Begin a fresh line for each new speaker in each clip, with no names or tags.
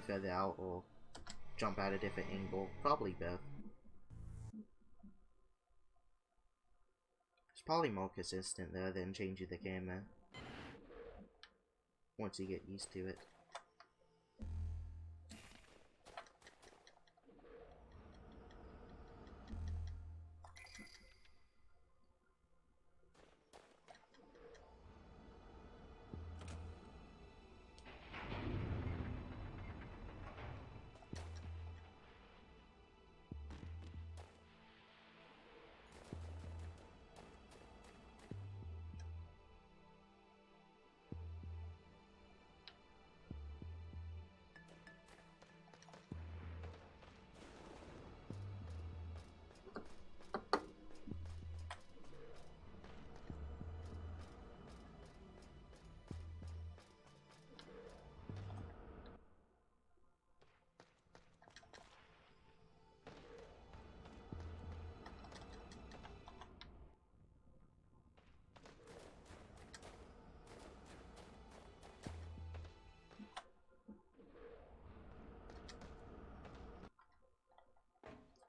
further out or jump at a different angle. Probably both. It's probably more consistent though than changing the camera once you get used to it.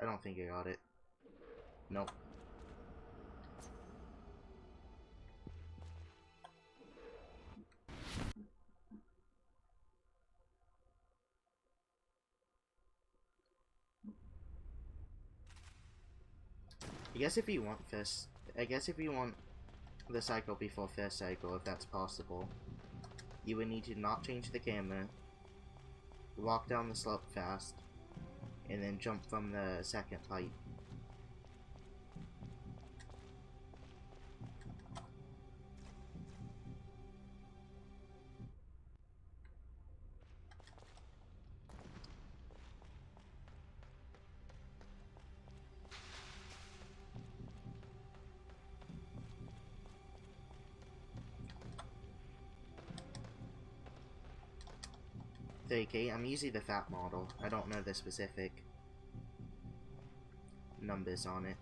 I don't think I got it. Nope. I guess if you want the cycle before first cycle, if that's possible, you would need to not change the camera, walk down the slope fast, and then jump from the second pipe. Okay, I'm using the fat model. I don't know the specific numbers on it.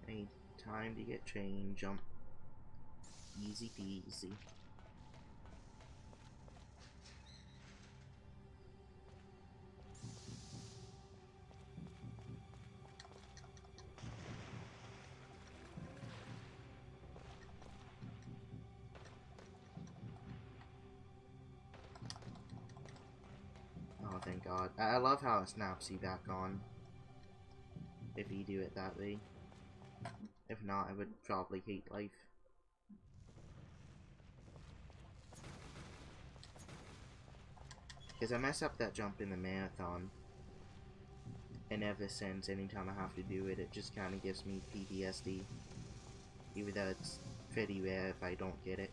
Any time to get train, jump. Easy peasy. Oh, thank God. I love how it snaps you back on if you do it that way. If not, I would probably hate life. Because I mess up that jump in the marathon, and ever since, anytime I have to do it, it just kind of gives me PTSD. Even though it's pretty rare if I don't get it.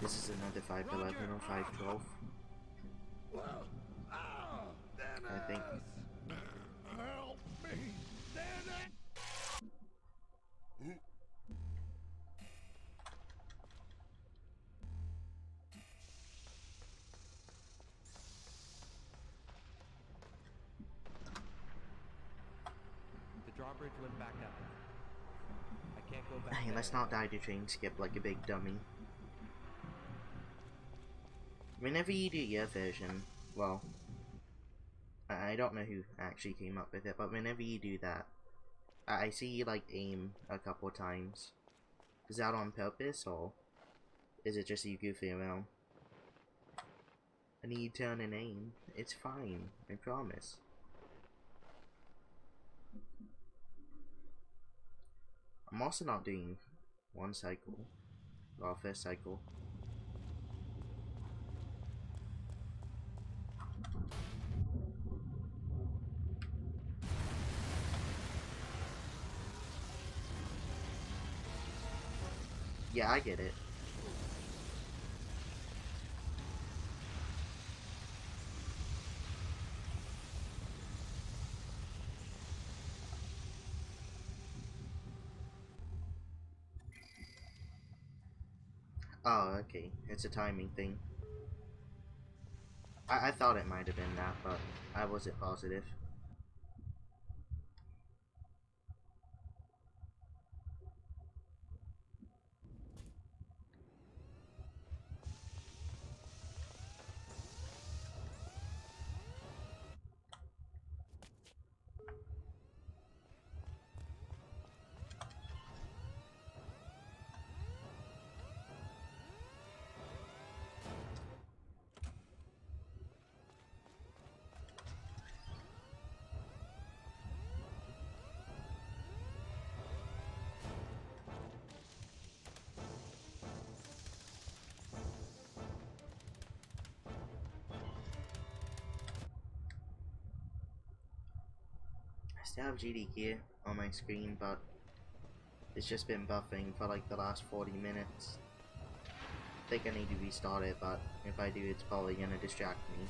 This is another 511 or 512. I think.
Help me, Dennis! drawbridge went back up. I can't go back
Hey,
there.
let's not die to train skip like a big dummy. Whenever you do your version, well, I don't know who actually came up with it, but whenever you do that, I see you like aim a couple times. Is that on purpose, or is it just you goofing around? And you turn and aim. It's fine, I promise. I'm also not doing one cycle. Well, first cycle. Yeah, I get it. Oh, okay. It's a timing thing. I thought it might have been that, but I wasn't positive. I still have GDQ on my screen, but it's just been buffering for like the last 40 minutes. I think I need to restart it, but if I do, it's probably gonna distract me.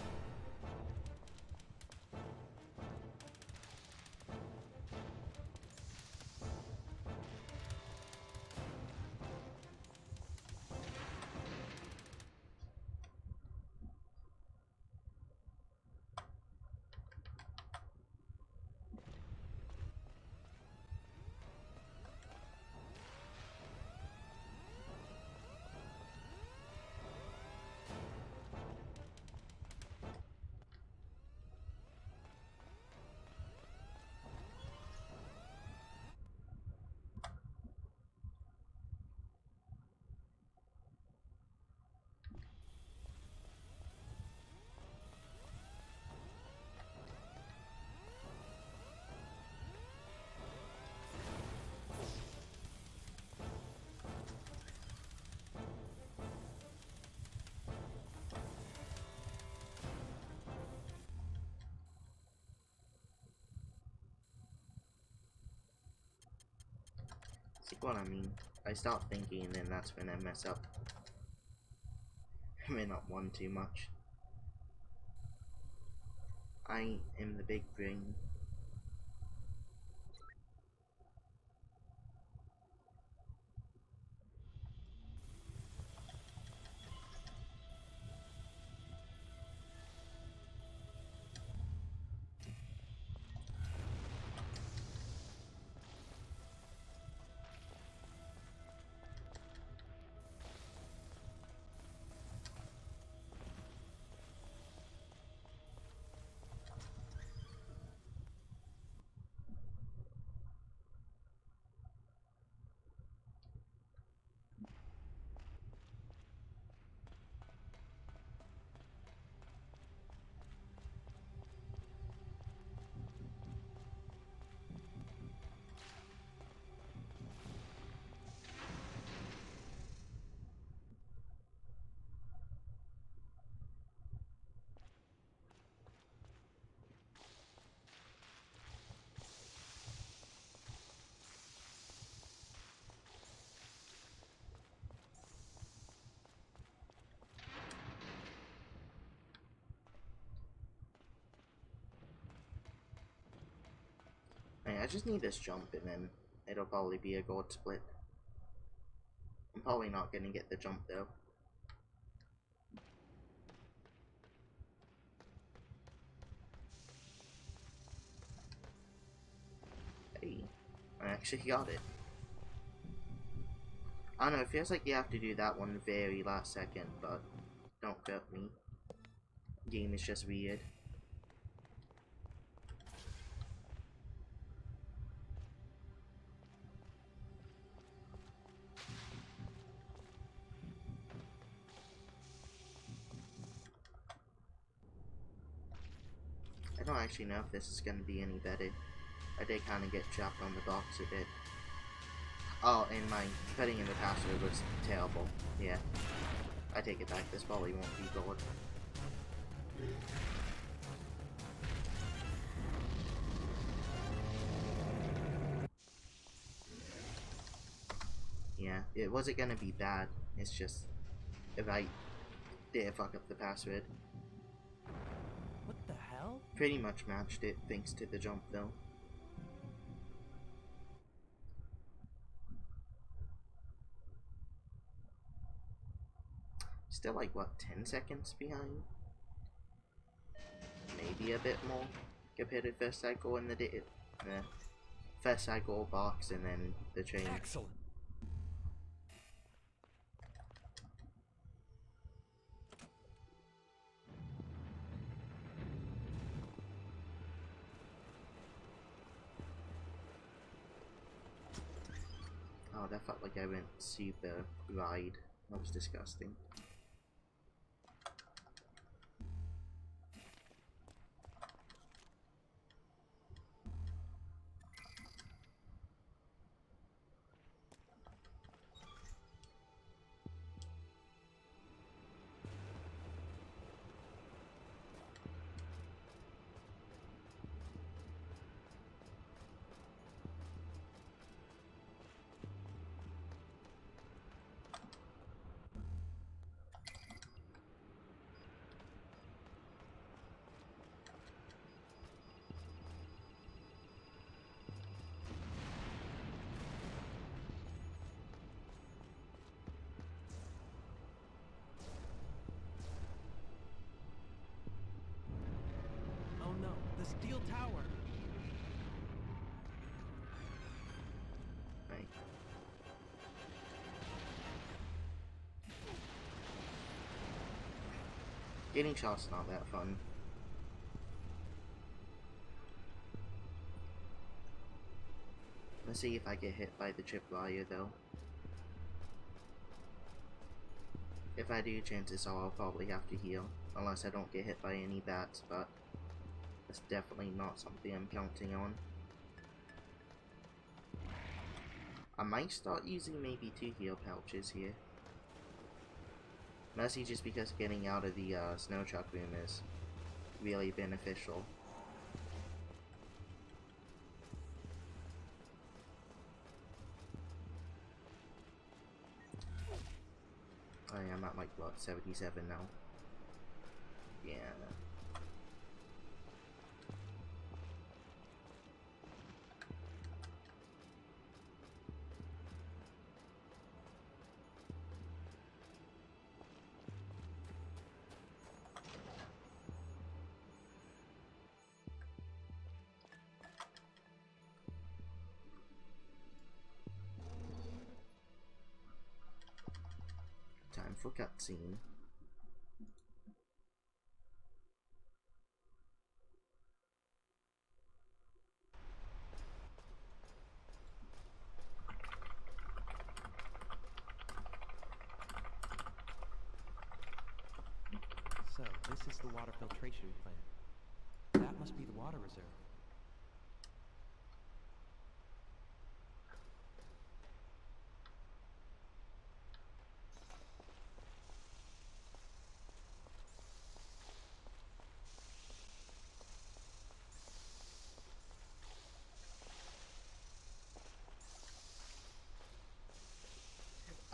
See what I mean? I start thinking and then that's when I mess up. I may not want too much. I am the big brain. Hey, I just need this jump and then it'll probably be a gold split. I'm probably not gonna get the jump though. Hey. I actually got it. I don't know, it feels like you have to do that one very last second, but don't quote me. Game is just weird. I don't actually know if this is going to be any better. I did kind of get chopped on the box a bit. Oh, and my putting in the password was terrible. Yeah. I take it back, this probably won't be good. Yeah, it wasn't gonna be bad. It's just if I did fuck up the password.
What the hell?
Pretty much matched it thanks to the jump though. Still like what, 10 seconds behind? Maybe a bit more compared to first cycle and the first cycle box and then the train.
Excellent.
Oh, that felt like I went super wide. That was disgusting.
Oh no, the steel tower.
Right. Getting shots not that fun. Let's see if I get hit by the tripwire though. If I do, chances are I'll probably have to heal. Unless I don't get hit by any bats, but that's definitely not something I'm counting on. I might start using maybe 2 heal pouches here. Mostly just because getting out of the snow truck room is really beneficial. I'm at like what, 77 now? Yeah. Time for cutscene.
So, this is the water filtration plant. That must be the water reserve.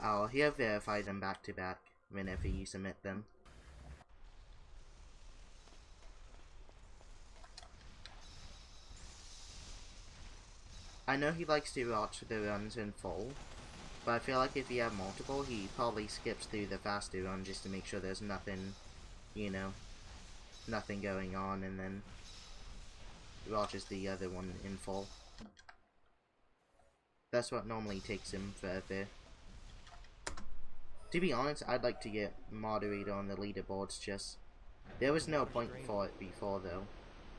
I'll here verify them back to back whenever you submit them. I know he likes to watch the runs in full, but I feel like if you have multiple, he probably skips through the faster run just to make sure there's nothing, you know, nothing going on, and then watches the other one in full. That's what normally takes him further. To be honest, I'd like to get moderator on the leaderboards. Just there was no point for it before though.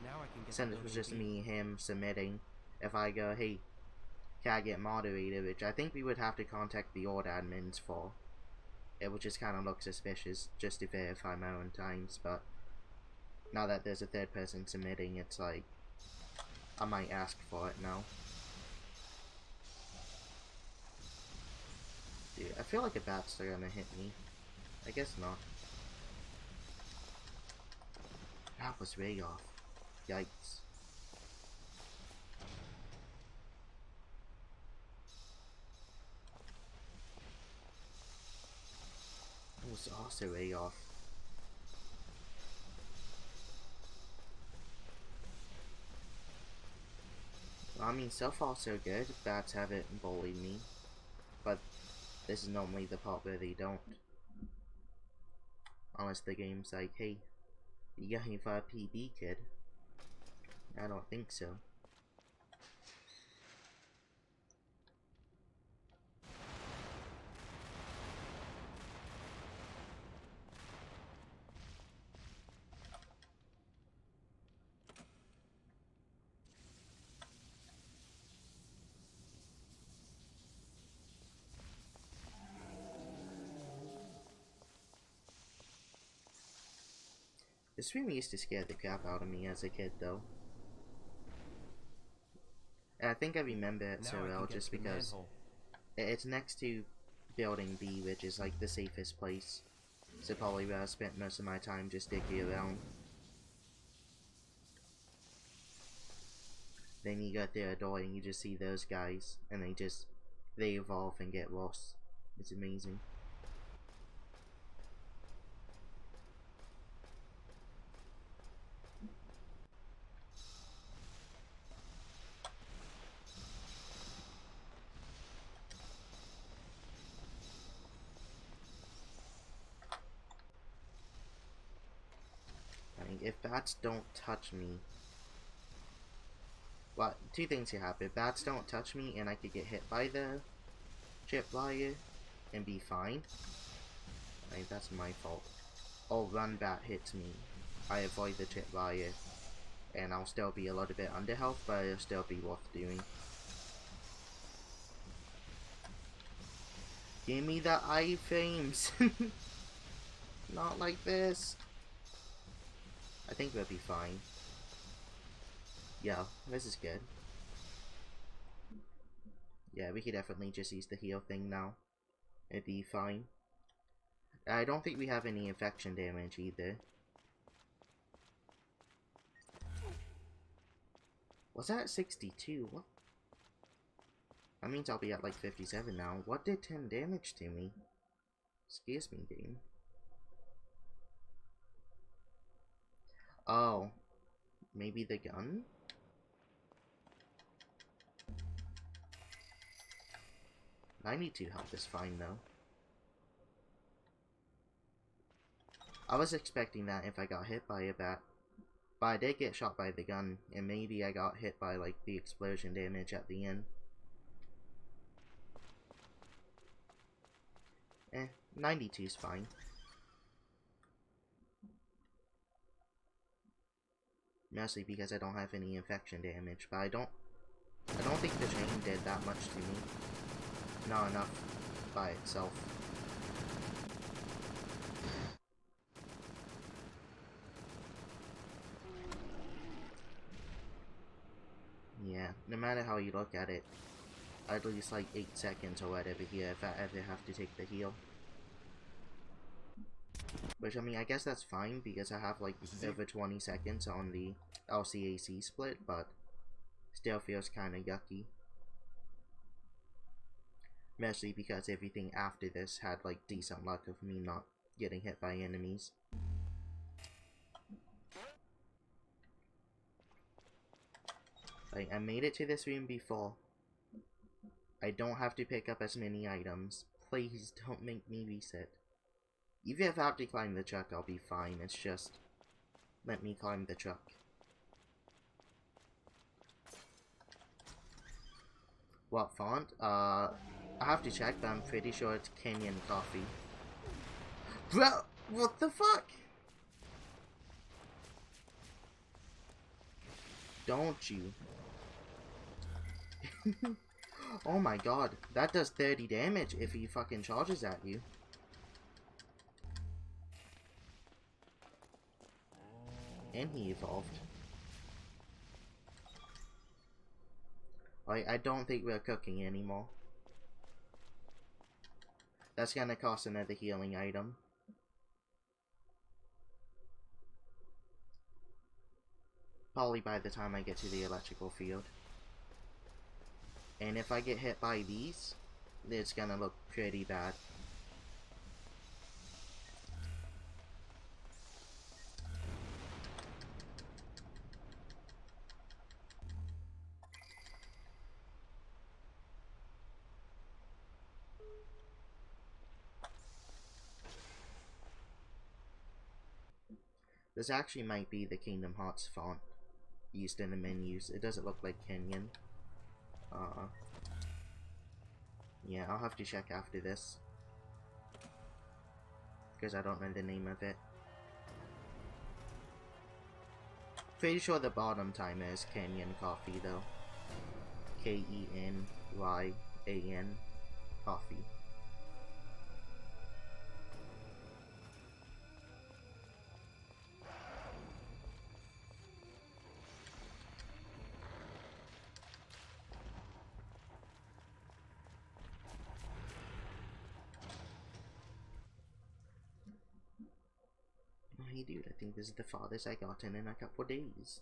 Now I can get
Since
the
it was
building
just
B.
me, him submitting. If I go, hey, can I get moderator? Which I think we would have to contact the old admins for. It would just kind of look suspicious just to verify my own times. But now that there's a third person submitting, it's like I might ask for it now. Dude, I feel like a bat's gonna hit me. I guess not. That was way off. Yikes. That was also way off. Well, I mean, so far so good. Bats haven't bullied me. But this is normally the part where they don't. Unless the game's like, hey, you got any for a PB, kid? I don't think so. This really used to scare the crap out of me as a kid, though. And I think I remember it so well just because it's next to Building B, which is like the safest place. So probably where I spent most of my time just digging around. Then you go through a door and you just see those guys, and they evolve and get worse. It's amazing. I mean, if bats don't touch me, well, two things can happen. Bats don't touch me and I could get hit by the tripwire and be fine. I mean, that's my fault. Or one bat hits me, I avoid the tripwire, and I'll still be a little bit under health, but it'll still be worth doing. Give me the iframes! Not like this! I think we'll be fine. Yeah, this is good. Yeah, we could definitely just use the heal thing now. It'd be fine. I don't think we have any infection damage either. Was that 62? What? That means I'll be at like 57 now. What did 10 damage to me? Excuse me, game. Oh. Maybe the gun? I need to help is fine though. I was expecting that if I got hit by a bat. But I did get shot by the gun, and maybe I got hit by like the explosion damage at the end. 92 is fine. Mostly because I don't have any infection damage, but I don't think the chain did that much to me. Not enough by itself. Yeah, no matter how you look at it, at least like 8 seconds or whatever here if I ever have to take the heal. Which, I mean, I guess that's fine because I have like over 20 seconds on the LCAC split, but still feels kinda yucky. Mostly because everything after this had like decent luck of me not getting hit by enemies. Like, I made it to this room before. I don't have to pick up as many items. Please don't make me reset. Even if I have to climb the truck, I'll be fine. It's just, let me climb the truck. What font? I have to check, but I'm pretty sure it's Kenyan Coffee. Bro, what the fuck? Don't you? Oh my god, that does 30 damage if he fucking charges at you. And he evolved. I don't think we're cooking anymore. That's gonna cost another healing item. Probably by the time I get to the electrical field. And if I get hit by these, it's gonna look pretty bad. This actually might be the Kingdom Hearts font used in the menus. It doesn't look like Kenyan. Yeah, I'll have to check after this. Because I don't know the name of it. Pretty sure the bottom timer is Kenyan Coffee though. Kenyan Coffee. Oh, hey dude, I think this is the farthest I gotten in a couple days.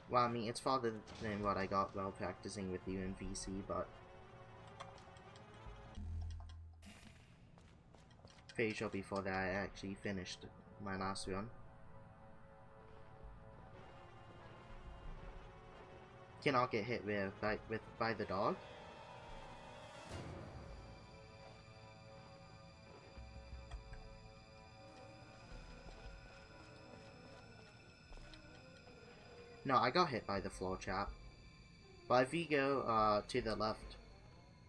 Well, I mean, it's farther than what I got while practicing with you in VC, but pretty sure before that I actually finished my last run. Cannot get hit by the dog. No, I got hit by the floor trap. But if you go to the left,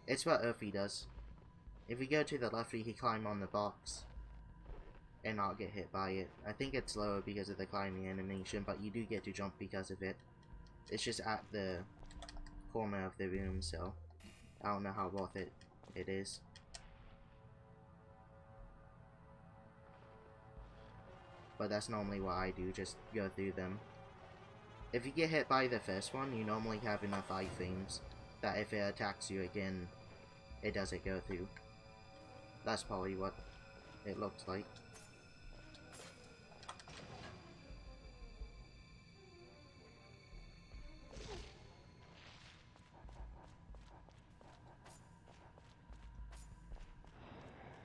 it's what Earthy does. If you go to the left, you can climb on the box and not get hit by it. I think it's slower because of the climbing animation, but you do get to jump because of it. It's just at the corner of the room, so I don't know how worth it is. But that's normally what I do, just go through them. If you get hit by the first one, you normally have enough iframes that if it attacks you again, it doesn't go through. That's probably what it looks like.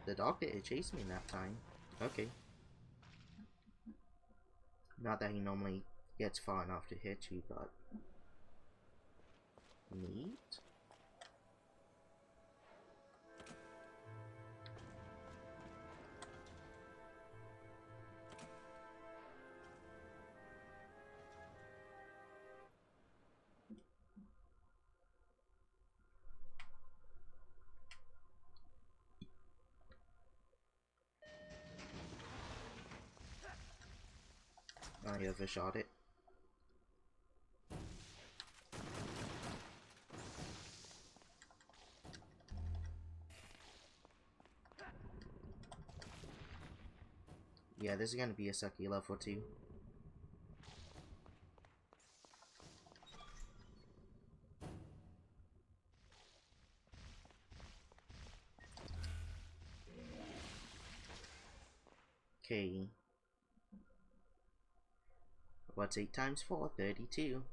The dog didn't chase me that time. Okay. Not that he normally gets far enough to hit you, but neat. I overshot it. Yeah, this is gonna be a sucky level too. Okay. What's 8 times 4? 32.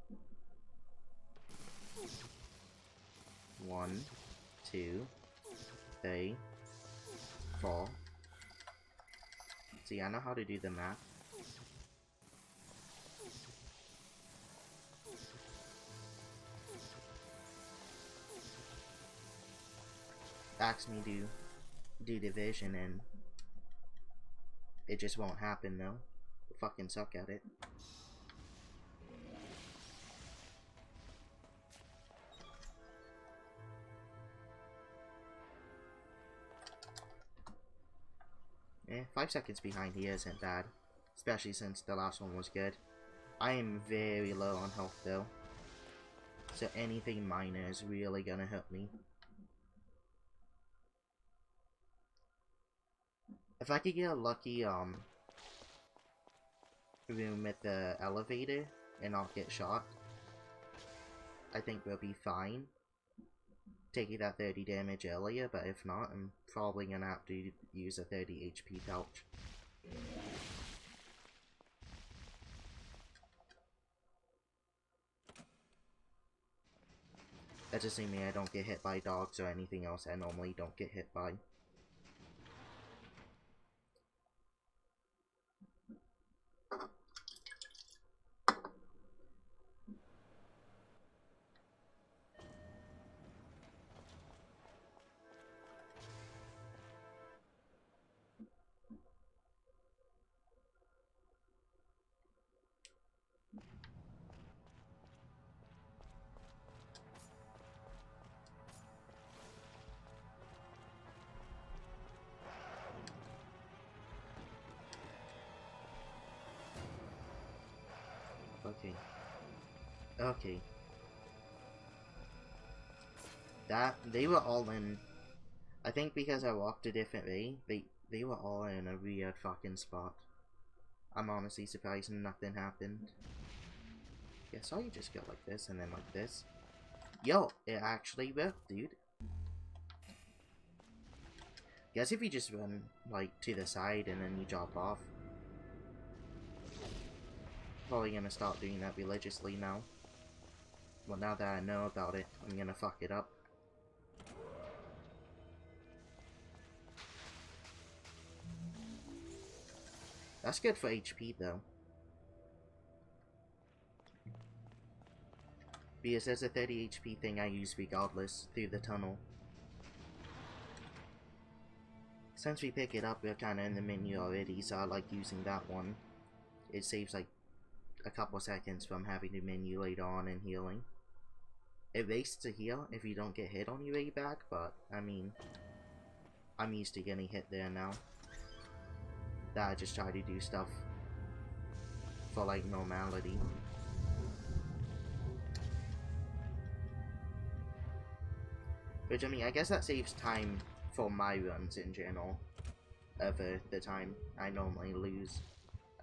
1, 2, 3, 4. See, I know how to do the math. Ask me to do division and it just won't happen though. I fucking suck at it. 5 seconds behind here isn't bad. Especially since the last one was good. I am very low on health though. So anything minor is really gonna hurt me. If I could get a lucky room with the elevator and not get shot, I think we'll be fine. Taking that 30 damage earlier, but if not, I'm probably gonna have to use a 30 HP couch. That's assuming I don't get hit by dogs or anything else I normally don't get hit by. Okay. Okay. They were all in... I think because I walked a different way, they were all in a weird fucking spot. I'm honestly surprised nothing happened. Yeah, so you just go like this and then like this. Yo, it actually worked, dude. Guess if you just run, like, to the side and then you drop off. Probably gonna start doing that religiously now. Well, now that I know about it, I'm gonna fuck it up. That's good for HP, though. Because there's a 30 HP thing I use regardless through the tunnel. Since we pick it up, we're kinda in the menu already, so I like using that one. It saves like a couple seconds from having to menu later on and healing. It wastes a heal if you don't get hit on your way back, but I mean, I'm used to getting hit there now. That I just try to do stuff for like normality. Which I mean, I guess that saves time for my runs in general over the time I normally lose.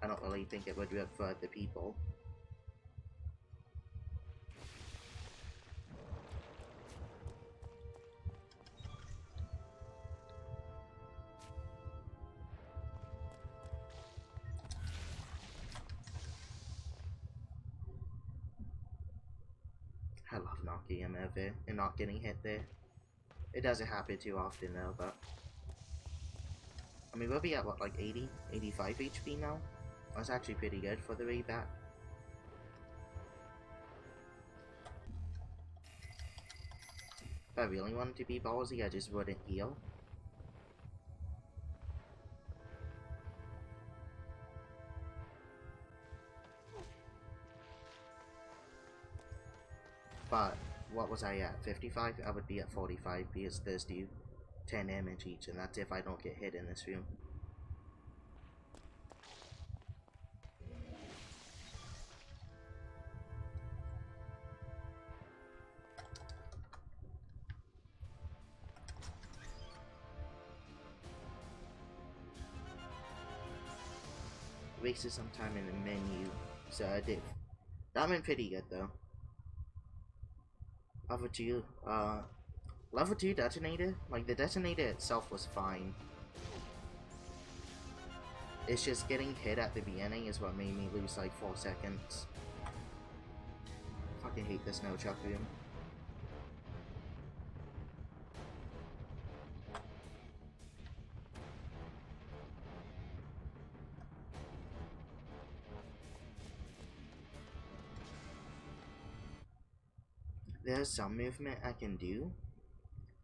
I don't really think it would work for other people. I love knocking him over and not getting hit there. It doesn't happen too often though, but... I mean, we'll be at what, like 80? 85 HP now? That's actually pretty good for the way back. If I really wanted to be ballsy, I just wouldn't heal. But, what was I at? 55? I would be at 45 because those do 10 damage each, and that's if I don't get hit in this room. Wasted some time in the menu, so I did. That went pretty good though. Level 2 detonator? Like, the detonator itself was fine. It's just getting hit at the beginning is what made me lose like 4 seconds. Fucking hate this no chuck room. There's some movement I can do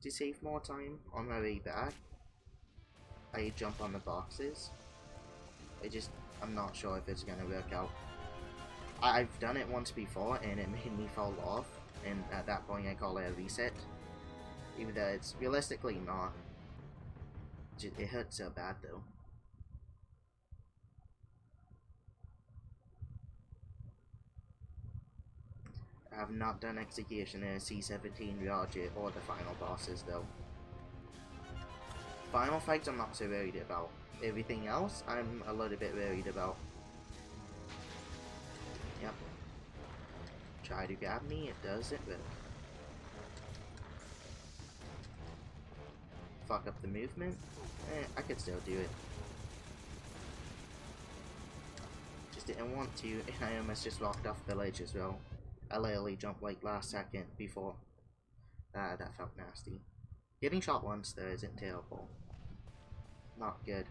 to save more time on my way back. I jump on the boxes. I'm not sure if it's gonna work out. I've done it once before and it made me fall off, and at that point I call it a reset. Even though it's realistically not. It hurts so bad though. I have not done Executioner, C-17 Rajit, or the final bosses though. Final fights I'm not so worried about. Everything else I'm a little bit worried about. Yep. Try to grab me, it doesn't work. Fuck up the movement? I could still do it. Just didn't want to, and I almost just walked off the ledge as well. I literally jumped like last second before. That felt nasty. Getting shot once though isn't terrible. Not good.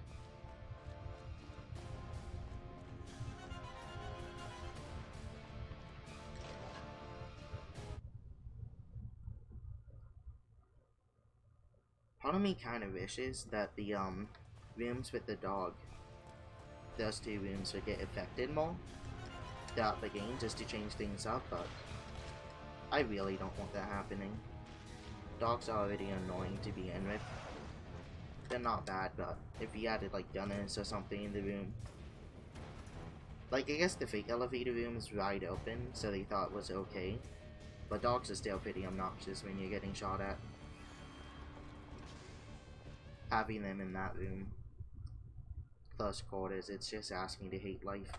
Part of me kind of wishes that the rooms with the dog, those two rooms would get affected more throughout the game just to change things up, but I really don't want that happening. Dogs are already annoying to begin with. They're not bad, but if you added like gunners or something in the room, like I guess the fake elevator room is wide open, so they thought it was okay, but dogs are still pretty obnoxious when you're getting shot at. Having them in that room, close quarters, it's just asking to hate life.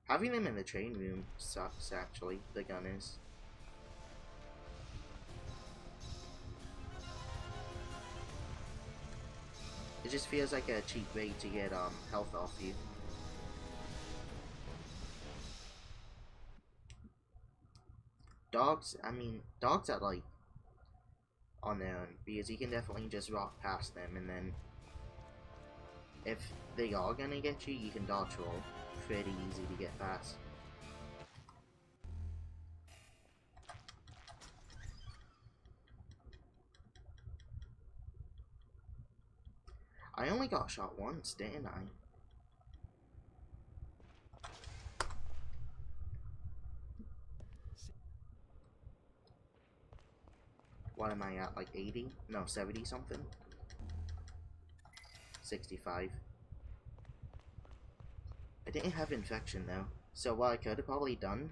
Having them in the train room sucks, actually, the gunners. It just feels like a cheap way to get health off you. Dogs, I mean, dogs are like on their own, because you can definitely just walk past them, and then if they are gonna get you, you can dodge roll. Pretty easy to get past. I only got shot once, didn't I? What am I at, like 80? No, 70 something? 65. I didn't have infection though, so what I could have probably done...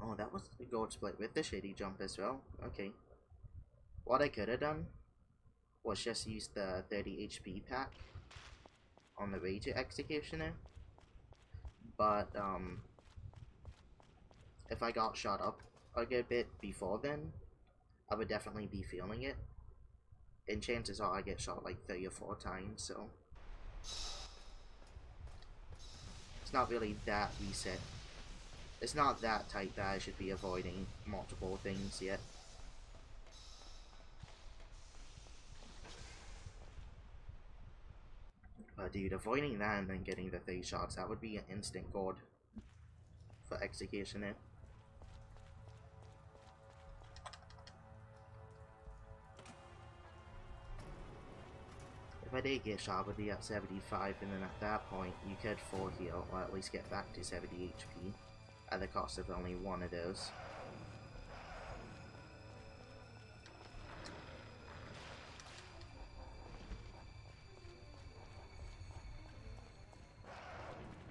Oh, that was the gold split with the shitty jump as well. Okay. What I could have done was just use the 30 HP pack on the Rage Executioner, but if I got shot up a good bit before then, I would definitely be feeling it, and chances are I get shot like 3 or 4 times, so it's not really that reset. It's not that tight that I should be avoiding multiple things yet. But dude, avoiding that and then getting the 3 shots, that would be an instant gold for Executioner. If I did get shot, I would be at 75, and then at that point, you could 4 heal, or at least get back to 70 HP, at the cost of only 1 of those.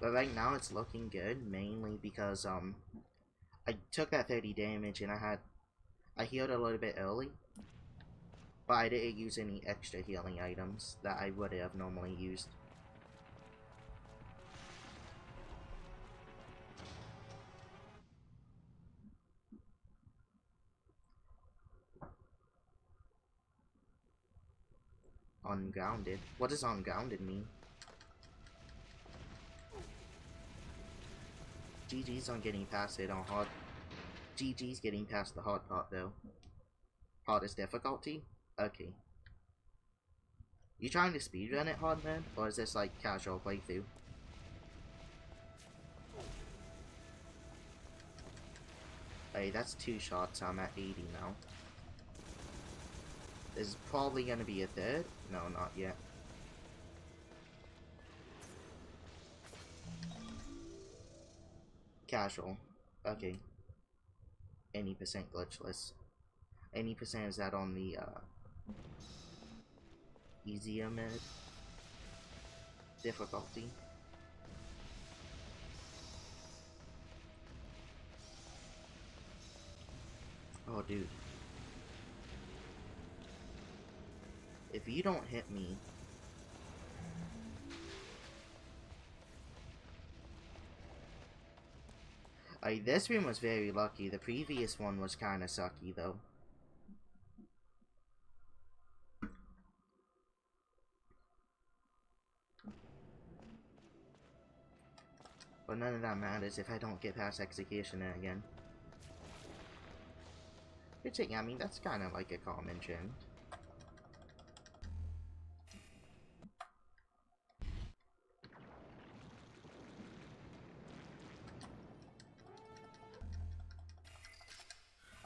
But right now it's looking good, mainly because I took that 30 damage and I healed a little bit early, but I didn't use any extra healing items that I would have normally used. Ungrounded? What does ungrounded mean? GG's on getting past it on hard. GG's getting past the hard part though. Hardest difficulty? Okay. You trying to speedrun it hard mode? Or is this like casual playthrough? Hey, that's 2 shots, I'm at 80 now. There's probably gonna be a 3rd? No, not yet. Casual. Okay. Any percent glitchless. Any percent is that on the easier mode difficulty. Oh, dude. If you don't hit me... this one was very lucky. The previous one was kinda sucky, though. But none of that matters if I don't get past Executioner again. Which, I mean, that's kinda like a common trend.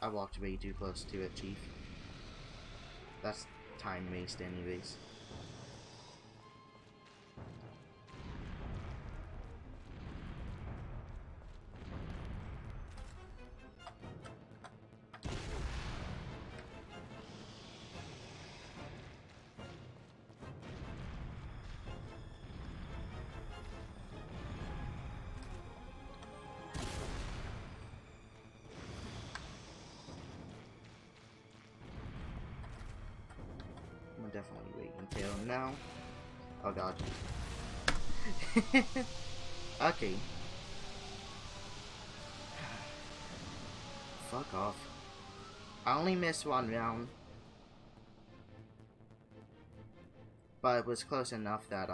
I walked way too close to it, Chief. That's time waste anyways. I'm definitely wait until now. Oh god. Okay. Fuck off. I only missed one round. But it was close enough that,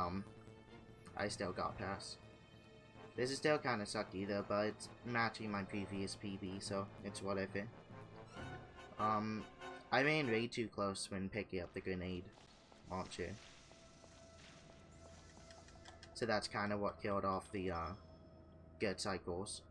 I still got past. This is still kinda sucky though, but it's matching my previous PB, so it's whatever. I ran way too close when picking up the grenade launcher. So that's kinda what killed off the, good cycles.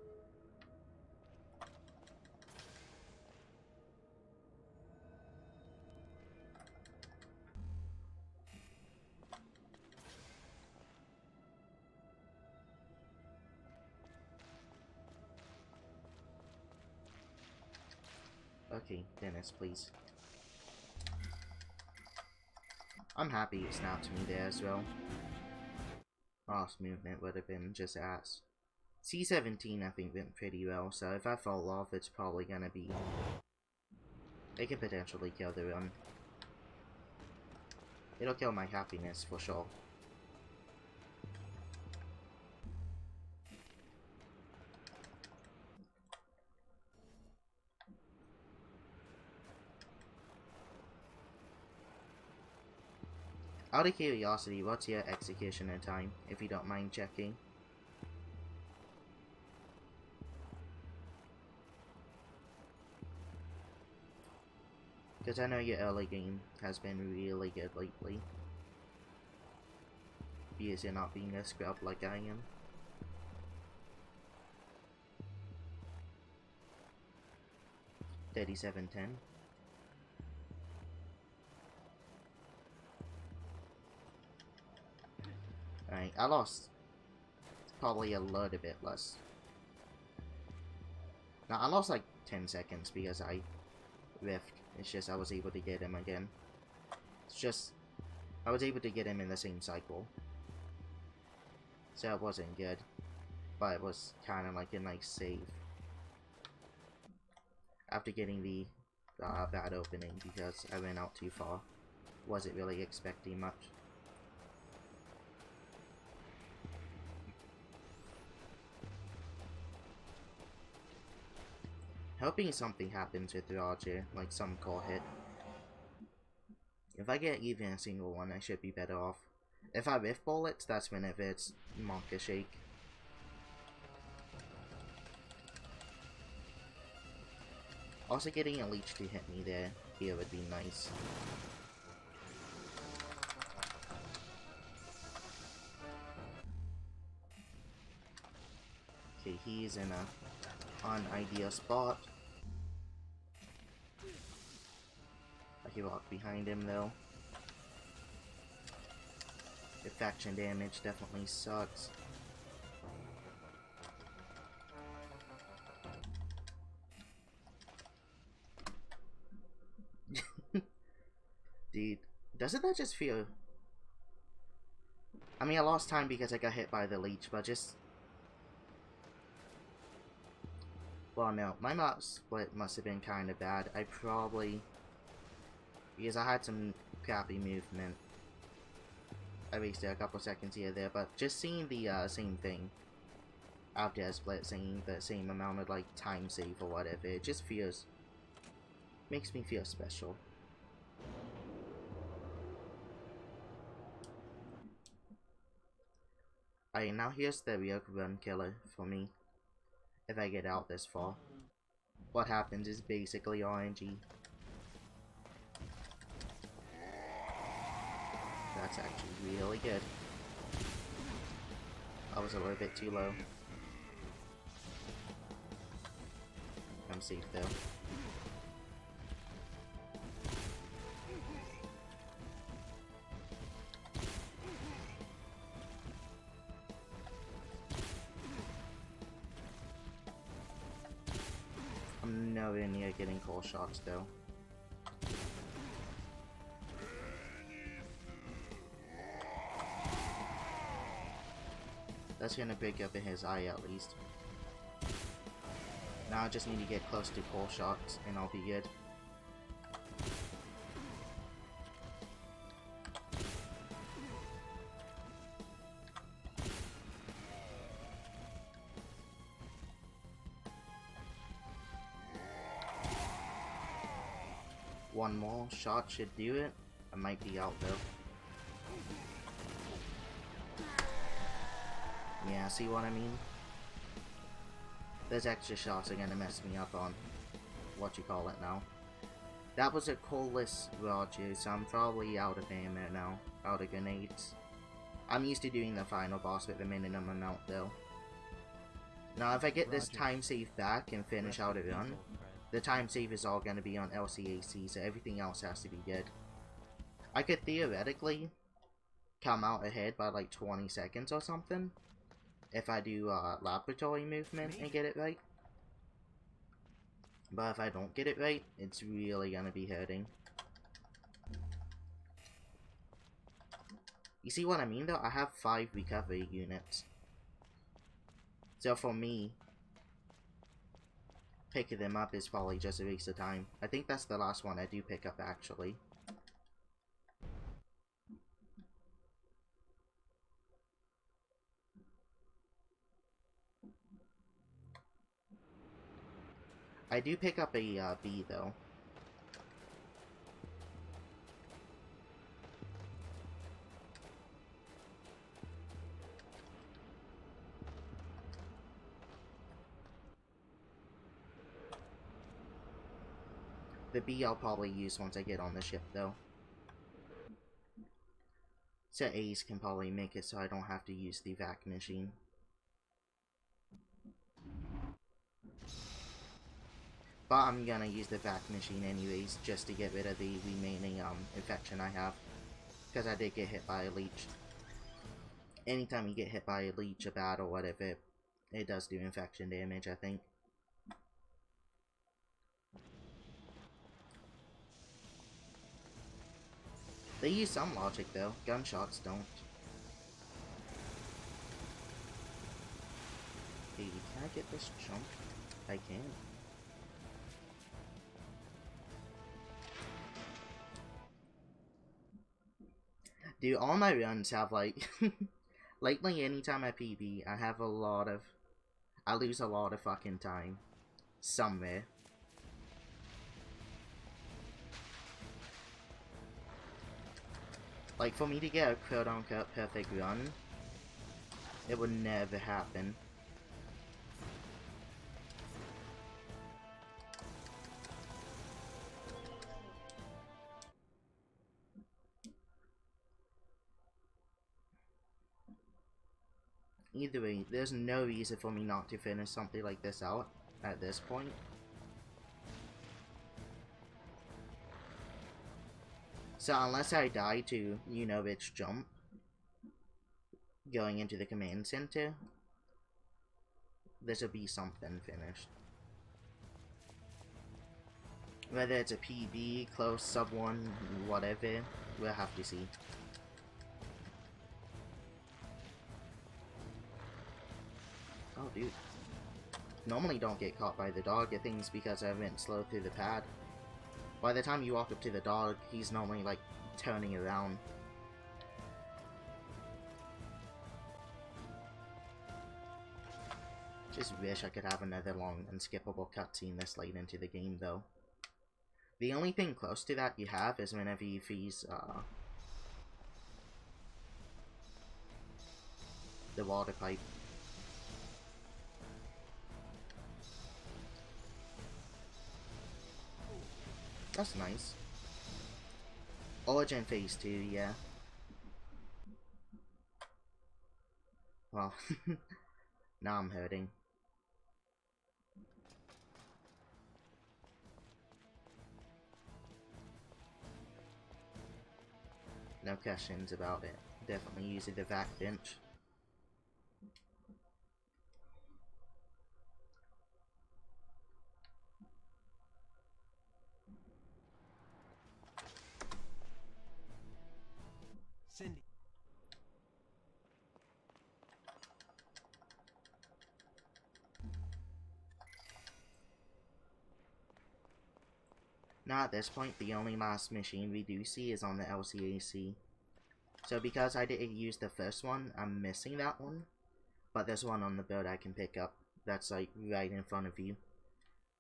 Okay, Dennis, please. I'm happy it snapped me there as well. Last movement would have been just ass. C-17 I think went pretty well, so if I fall off it's probably gonna be... It could potentially kill the run. It'll kill my happiness for sure. Out of curiosity, what's your executioner time, if you don't mind checking? Because I know your early game has been really good lately. Because you're not being a scrub like I am. $37.10. Alright, I lost probably a little bit less. Now, I lost like 10 seconds because I riffed. It's just I was able to get him again. It's just, I was able to get him in the same cycle. So it wasn't good. But it was kind of like a nice save. After getting the bad opening because I went out too far. Wasn't really expecting much. Hoping something happens with the Archer, like some core hit. If I get even a single one, I should be better off. If I whiff bullets, that's whenever it's Monka Shake. Also getting a leech to hit me there here would be nice. Okay, he's in a unideal spot. I can walk behind him though. Faction damage definitely sucks. Dude, doesn't that just feel... I mean, I lost time because I got hit by the leech, but just... Well, no, my map split must have been kind of bad. I probably... Because I had some crappy movement. I wasted a couple seconds here there, but just seeing the same thing after a split, seeing the same amount of like time save or whatever, it just feels... makes me feel special. Alright, now here's the real run killer for me. If I get out this far. What happens is basically RNG. That's actually really good. I was a little bit too low. I'm safe though. I'm nowhere near getting core shots though. That's gonna break up in his eye at least. Now I just need to get close to core shots and I'll be good. One more shot should do it. I might be out though. Yeah, see what I mean? Those extra shots are gonna mess me up on what you call it now. That was a colorless Roger, so I'm probably out of ammo now. Out of grenades. I'm used to doing the final boss with the minimum amount though. Now if I get this time save back and finish out a run, the time save is all gonna be on LCAC, so everything else has to be good. I could theoretically come out ahead by like 20 seconds or something if I do laboratory movement and get it right. But if I don't get it right, it's really gonna be hurting. You see what I mean though? I have 5 recovery units. So for me, picking them up is probably just a waste of time. I think that's the last one I do pick up actually. I do pick up a B though. The B I'll probably use once I get on the ship though. So A's can probably make it so I don't have to use the vac machine. But I'm gonna use the vac machine anyways, just to get rid of the remaining infection I have. Because I did get hit by a leech. Anytime you get hit by a leech, a bat, or whatever, it does do infection damage, I think. They use some logic though, gunshots don't. Hey, can I get this jump? I can. Dude, all my runs have like... lately, anytime I PB, I have a lot of... I lose a lot of fucking time. Somewhere. Like, for me to get a quote-unquote perfect run, it would never happen. Either way, there's no reason for me not to finish something like this out at this point. So unless I die to, you know which jump, going into the command center, this will be something finished. Whether it's a PB, close, sub 1, whatever, we'll have to see. Oh, dude. normally don't get caught by the dog. I think it's because I went slow through the pad. By the time you walk up to the dog, he's normally like turning around. Just wish I could have another long and skippable cutscene this late into the game though. The only thing close to that you have is whenever you freeze the water pipe. That's nice. Origin Phase 2, yeah. Well, now I'm hurting. No questions about it. Definitely using the vac bench.
Cindy.
Now at this point, the only last machine we do see is on the LCAC. So because I didn't use the first one, I'm missing that one. But there's one on the boat I can pick up that's like right in front of you.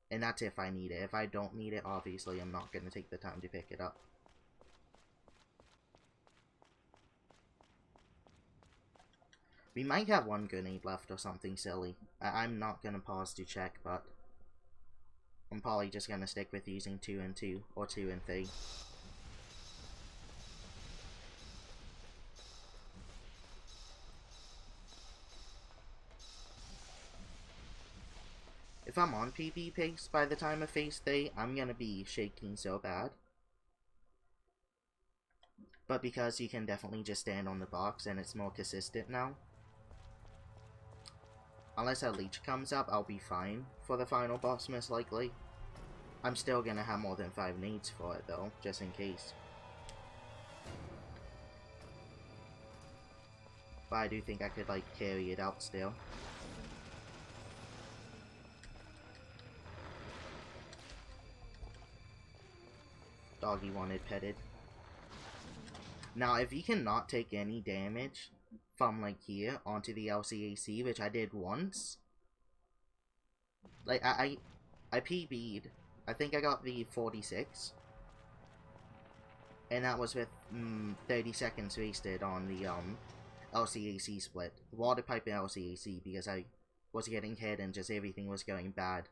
And that's if I need it. If I don't need it, obviously I'm not going to take the time to pick it up. We might have one grenade left or something silly. I'm not going to pause to check, but I'm probably just going to stick with using 2 and 2 or 2 and 3. If I'm on PB pace by the time of Phase 3, I'm going to be shaking so bad. But because you can definitely just stand on the box and it's more consistent now, unless a leech comes up, I'll be fine for the final boss most likely. I'm still gonna have more than 5 nades for it though, just in case. But I do think I could like carry it out still. Doggy wanted petted. Now if you cannot take any damage from like here onto the LCAC, which I did once, like I PB'd, I think I got the 46, and that was with 30 seconds wasted on the LCAC split, water pipe and LCAC, because I was getting hit and just everything was going bad,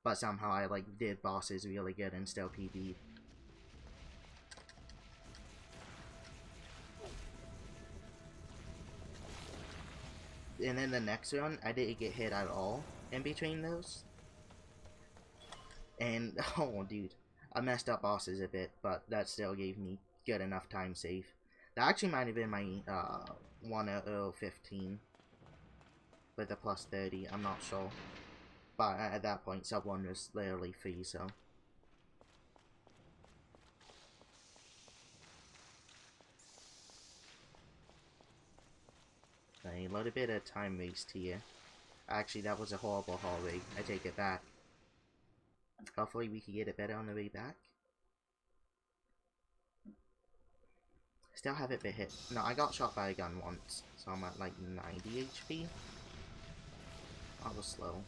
but somehow I like did bosses really good and still PB'd. And then the next run, I didn't get hit at all in between those. And, oh dude, I messed up bosses a bit, but that still gave me good enough time save. That actually might have been my 1:15 with a plus 30, I'm not sure. But at that point, sub 1 was literally free, so. A little bit of time waste here. Actually, that was a horrible hallway. I take it back. Hopefully we can get it better on the way back. Still haven't been hit. No, I got shot by a gun once, so I'm at like 90 HP. That was slow.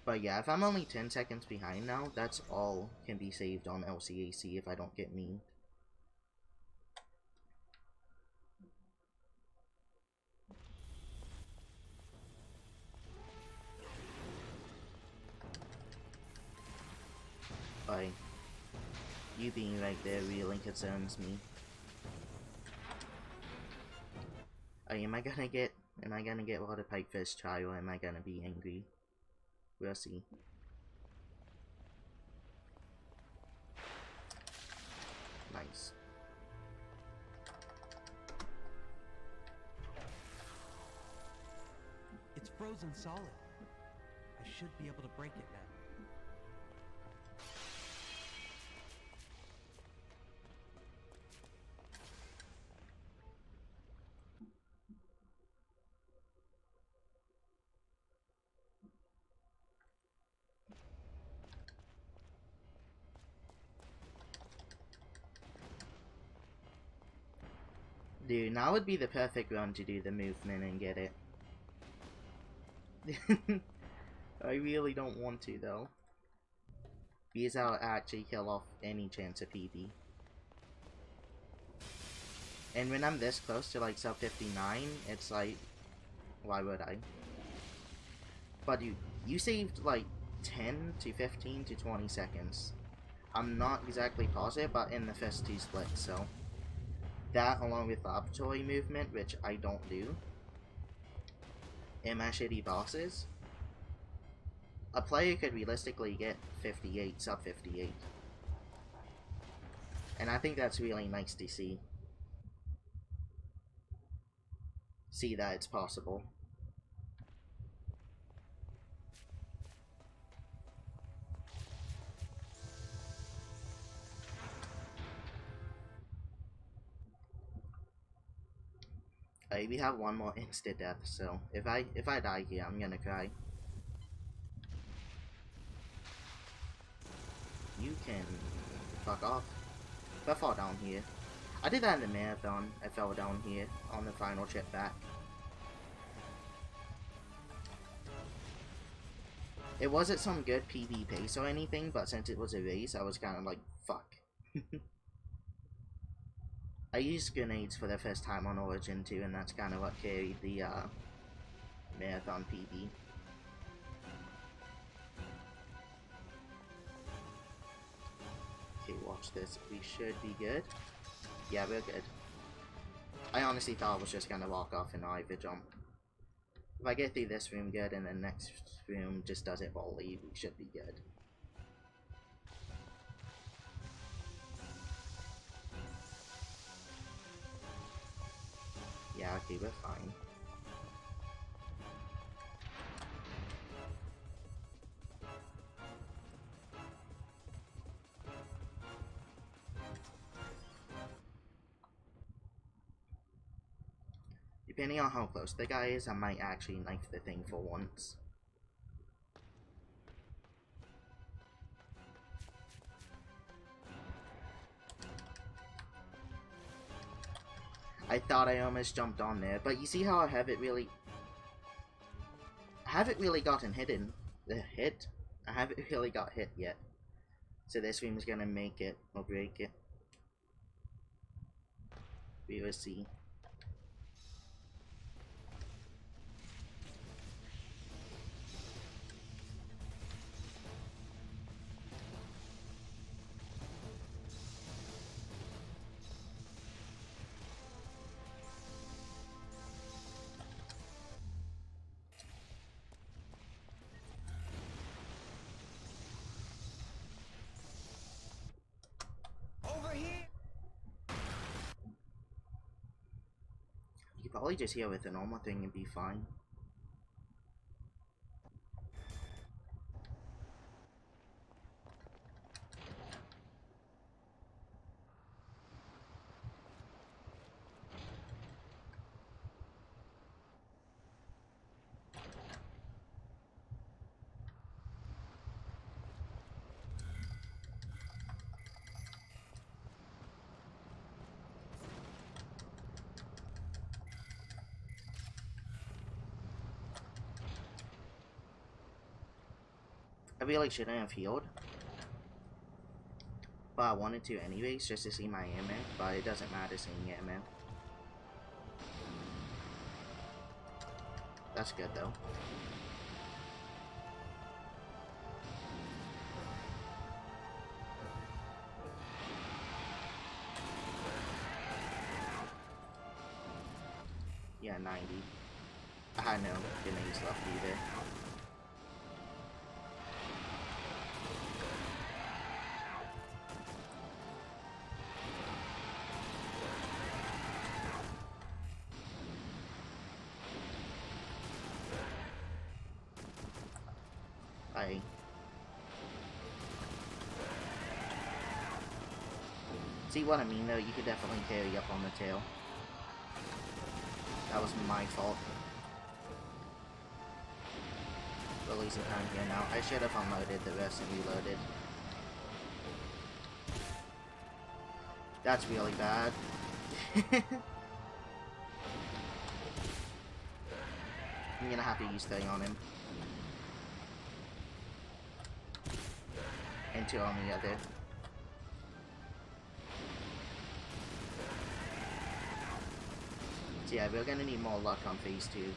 But yeah, if I'm only 10 seconds behind now, that's all can be saved on LCAC if I don't get memed. But you being right there really concerns me. Am I gonna get water pipe first try, or am I gonna be angry? We'll see. Nice.
It's frozen solid. I should be able to break it now.
Dude, now would be the perfect run to do the movement and get it. I really don't want to though. Because I'll actually kill off any chance of PB. And when I'm this close to like sub 59, it's like, why would I? But you saved like 10 to 15 to 20 seconds. I'm not exactly positive, but in the first 2 splits, so. That along with laboratory movement, which I don't do. And my shitty bosses. A player could realistically get 58, sub 58. And I think that's really nice to see. See that it's possible. We have one more instant death, so if I die here, I'm gonna cry. You can fuck off. If I fall down here. I did that in the marathon. I fell down here on the final trip back. It wasn't some good PB pace or anything, but since it was a race, I was kind of like, fuck. I used grenades for the first time on Origin too, and that's kind of what carried the marathon PB. Okay, watch this. We should be good. Yeah, we're good. I honestly thought I was just gonna walk off and either jump. If I get through this room good and the next room just does it volley, we should be good. Yeah, okay, we're fine. Depending on how close the guy is, I might actually knife the thing for once. I thought I almost jumped on there, but you see how I haven't really gotten hidden. Hit? I haven't really got hit yet. So this room is gonna make it or break it. We will see. You could probably just heal with a normal thing and be fine. I really shouldn't have healed. But I wanted to anyways, just to see my aiming, but it doesn't matter seeing aiming. That's good though. Yeah, 90. I had no grenades left either. See what I mean though, you could definitely carry up on the tail. That was my fault. Release the time here now. I should have unloaded the rest and reloaded. That's really bad. I'm gonna have to use 3 on him. And 2 on the other. So yeah, we're gonna need more luck on phase 2.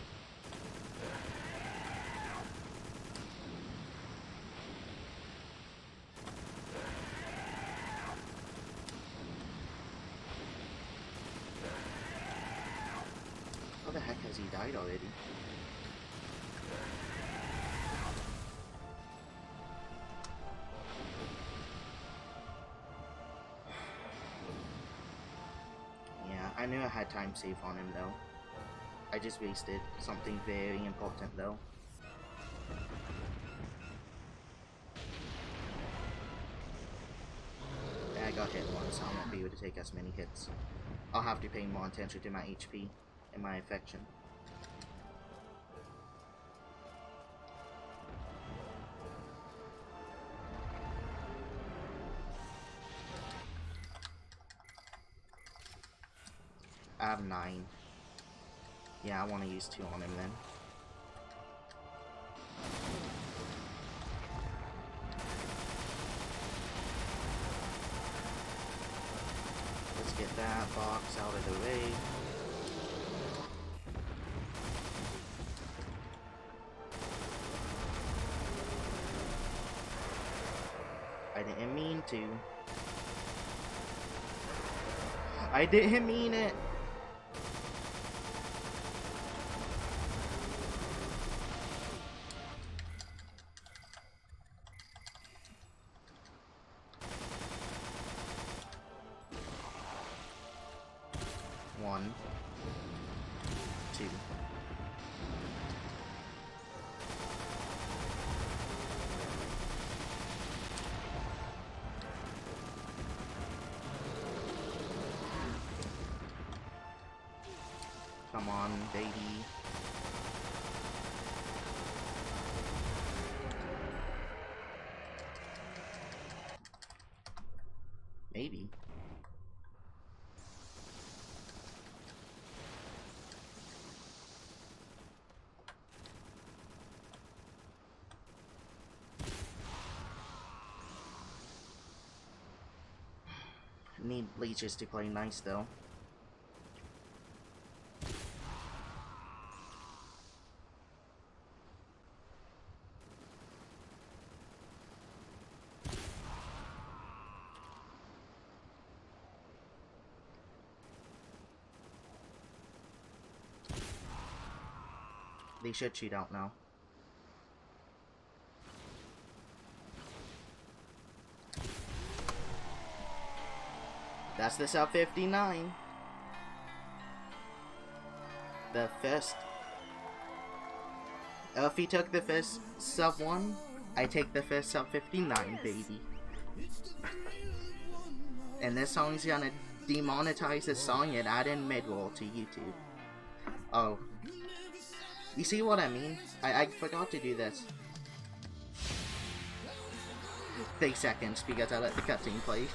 How the heck has he died already? Yeah, I knew I had time save on him though. I just wasted something very important though. I got hit once, I'll not be able to take as many hits. I'll have to pay more attention to my HP and my affection. I have 9. Yeah, I want to use 2 on him then. Let's get that box out of the way. I didn't mean to. I didn't mean it. One, 2. Come on, baby. Maybe. Need leeches to play nice though. They should cheat out now. That's the sub 59. The first. If he took the first sub 1, I take the first sub 59, baby. And this song's gonna demonetize the song and add in mid-roll to YouTube. Oh. You see what I mean? I forgot to do this. 30 seconds because I let the cutscene play.